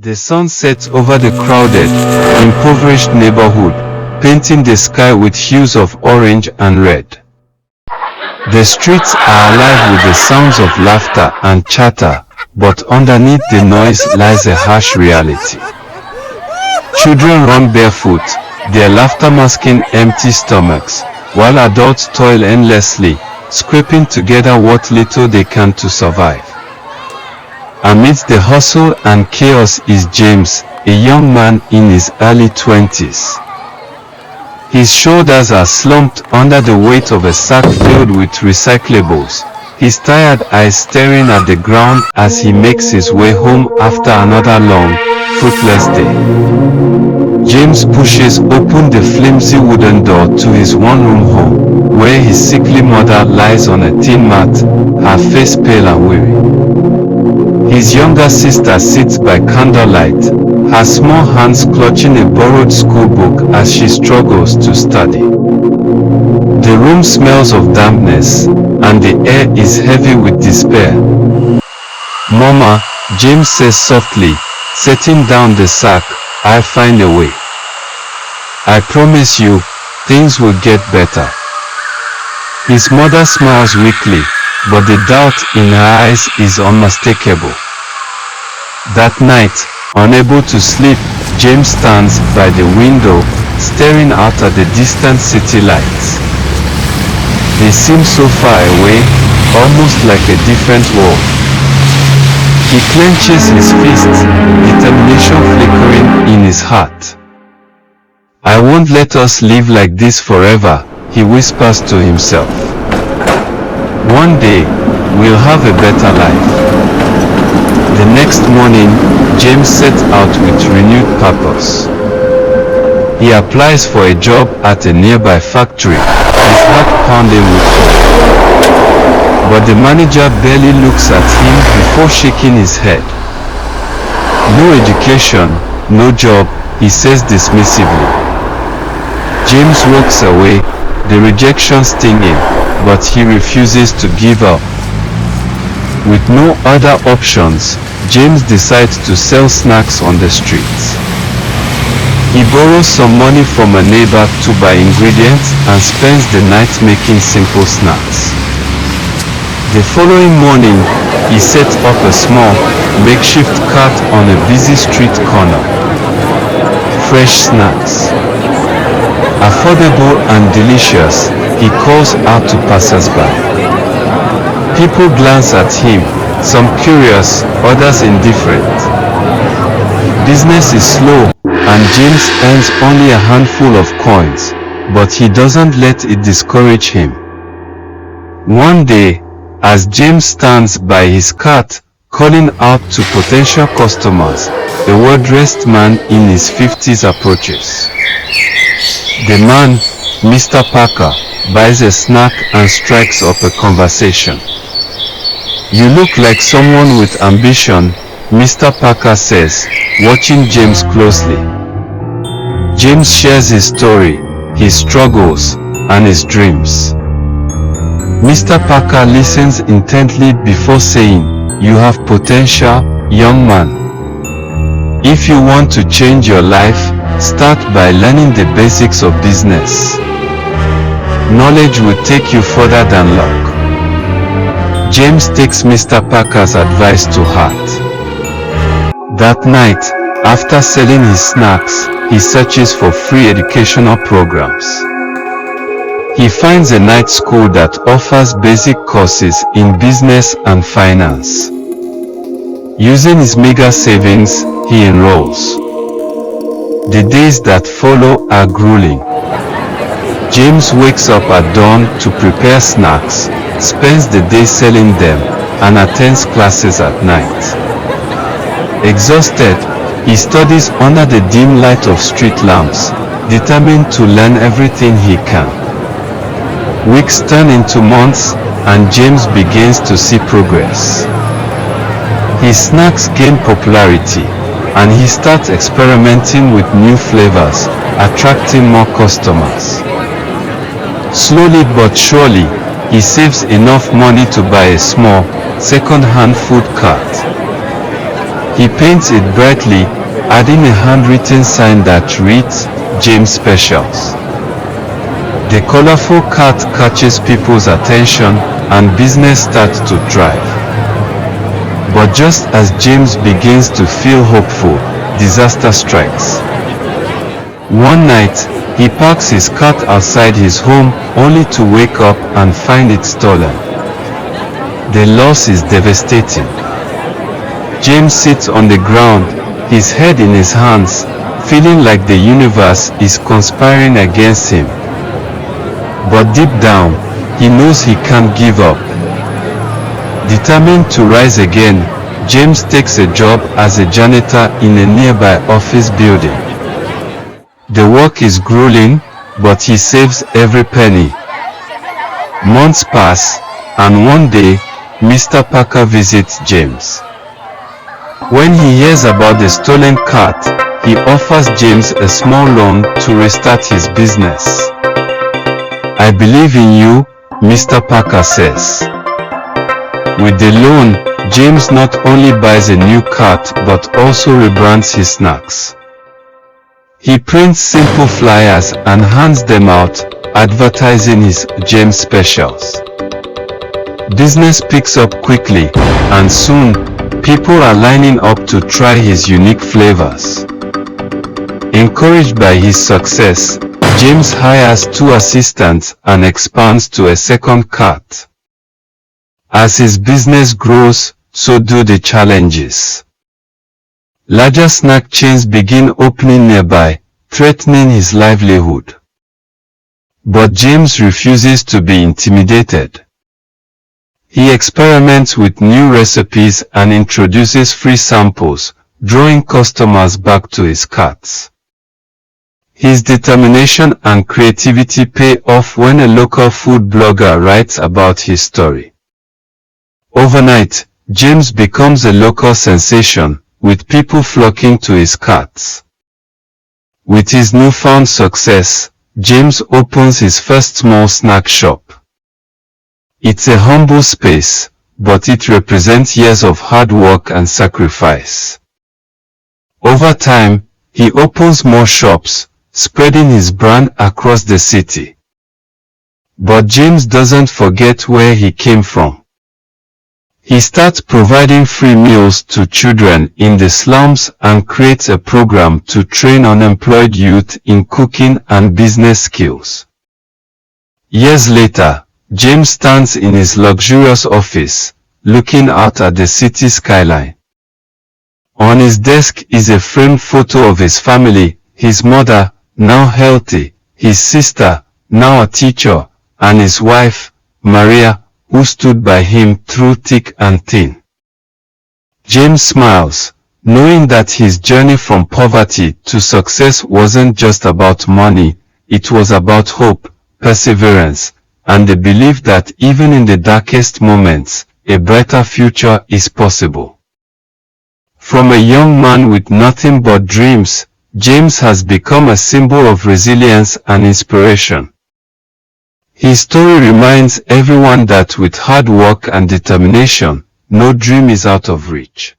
The sun sets over the crowded, impoverished neighborhood, painting the sky with hues of orange and red. The streets are alive with the sounds of laughter and chatter, but underneath the noise lies a harsh reality. Children run barefoot, their laughter masking empty stomachs, while adults toil endlessly, scraping together what little they can to survive. Amidst the hustle and chaos is James, a young man in his early 20s. His shoulders are slumped under the weight of a sack filled with recyclables, his tired eyes staring at the ground as he makes his way home after another long, fruitless day. James pushes open the flimsy wooden door to his one-room home, where his sickly mother lies on a thin mat, her face pale and weary. His younger sister sits by candlelight, her small hands clutching a borrowed school book as she struggles to study. The room smells of dampness, and the air is heavy with despair. "Mama," James says softly, setting down the sack, "I'll find a way. I promise you, things will get better." His mother smiles weakly, but the doubt in her eyes is unmistakable. That night, unable to sleep, James stands by the window, staring out at the distant city lights. They seem so far away, almost like a different world. He clenches his fists, determination flickering in his heart. "I won't let us live like this forever," he whispers to himself. "One day, we'll have a better life." The next morning, James sets out with renewed purpose. He applies for a job at a nearby factory, his heart pounding with hope. But the manager barely looks at him before shaking his head. "No education, no job," he says dismissively. James walks away, the rejection stinging, but he refuses to give up. With no other options, James decides to sell snacks on the streets. He borrows some money from a neighbor to buy ingredients and spends the night making simple snacks. The following morning, he sets up a small, makeshift cart on a busy street corner. Fresh snacks. Affordable and delicious, he calls out to passers-by. People glance at him, some curious, others indifferent. Business is slow, and James earns only a handful of coins, but he doesn't let it discourage him. One day, as James stands by his cart, calling out to potential customers, a well-dressed man in his 50s approaches. The man, Mr. Parker, buys a snack and strikes up a conversation. "You look like someone with ambition," Mr. Parker says, watching James closely. James shares his story, his struggles, and his dreams. Mr. Parker listens intently before saying, "You have potential, young man. If you want to change your life, start by learning the basics of business. Knowledge will take you further than luck." James takes Mr. Parker's advice to heart. That night, after selling his snacks, he searches for free educational programs. He finds a night school that offers basic courses in business and finance. Using his meager savings, he enrolls. The days that follow are grueling. James wakes up at dawn to prepare snacks, spends the day selling them, and attends classes at night. Exhausted, he studies under the dim light of street lamps, determined to learn everything he can. Weeks turn into months, and James begins to see progress. His snacks gain popularity, and he starts experimenting with new flavors, attracting more customers. Slowly but surely, he saves enough money to buy a small, second-hand food cart. He paints it brightly, adding a handwritten sign that reads, James Specials. The colorful cart catches people's attention and business starts to thrive. But just as James begins to feel hopeful, disaster strikes. One night, he parks his cart outside his home only to wake up and find it stolen. The loss is devastating. James sits on the ground, his head in his hands, feeling like the universe is conspiring against him. But deep down, he knows he can't give up. Determined to rise again, James takes a job as a janitor in a nearby office building. The work is grueling, but he saves every penny. Months pass, and one day, Mr. Parker visits James. When he hears about the stolen cart, he offers James a small loan to restart his business. I believe in you, Mr. Parker says. With the loan, James not only buys a new cart but also rebrands his snacks. He prints simple flyers and hands them out, advertising his James Specials. Business picks up quickly, and soon, people are lining up to try his unique flavors. Encouraged by his success, James hires 2 assistants and expands to a second cart. As his business grows, so do the challenges. Larger snack chains begin opening nearby, threatening his livelihood. But James refuses to be intimidated. He experiments with new recipes and introduces free samples, drawing customers back to his carts. His determination and creativity pay off when a local food blogger writes about his story. Overnight, James becomes a local sensation, with people flocking to his carts. With his newfound success, James opens his first small snack shop. It's a humble space, but it represents years of hard work and sacrifice. Over time, he opens more shops, spreading his brand across the city. But James doesn't forget where he came from. He starts providing free meals to children in the slums and creates a program to train unemployed youth in cooking and business skills. Years later, James stands in his luxurious office, looking out at the city skyline. On his desk is a framed photo of his family, his mother, now healthy, his sister, now a teacher, and his wife, Maria, who stood by him through thick and thin. James smiles, knowing that his journey from poverty to success wasn't just about money, it was about hope, perseverance, and the belief that even in the darkest moments, a brighter future is possible. From a young man with nothing but dreams, James has become a symbol of resilience and inspiration. His story reminds everyone that with hard work and determination, no dream is out of reach.